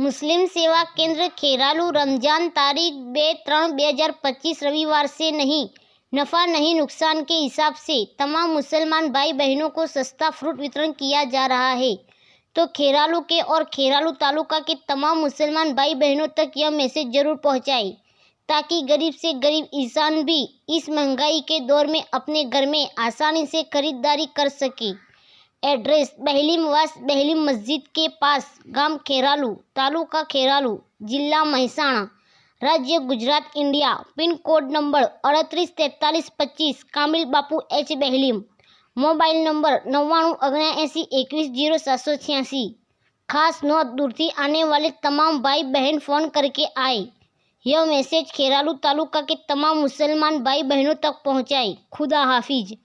मुस्लिम सेवा केंद्र खेरालू रमजान तारीख 2/3/2025 रविवार से नहीं, नफ़ा नहीं नुकसान के हिसाब से तमाम मुसलमान भाई बहनों को सस्ता फ्रूट वितरण किया जा रहा है। तो खेरालू के और खेरालू तालुका के तमाम मुसलमान भाई बहनों तक यह मैसेज जरूर पहुंचाए ताकि गरीब से गरीब इंसान भी इस महंगाई के दौर में अपने घर में आसानी से खरीदारी कर सके। एड्रेस बहलीम मस्जिद के पास, गांव खेरालू, तालुका खेरालू, जिला महसाणा, राज्य Gujarat, India. Pin code number 384325, Kamil Bapu H Behlim. Mobile number 9979210786। खास नोट, दूर से आने वाले तमाम भाई बहन फ़ोन करके आए। यह मैसेज खेरालू तालुका के तमाम मुसलमान भाई बहनों तक पहुँचाए। खुदा हाफिज।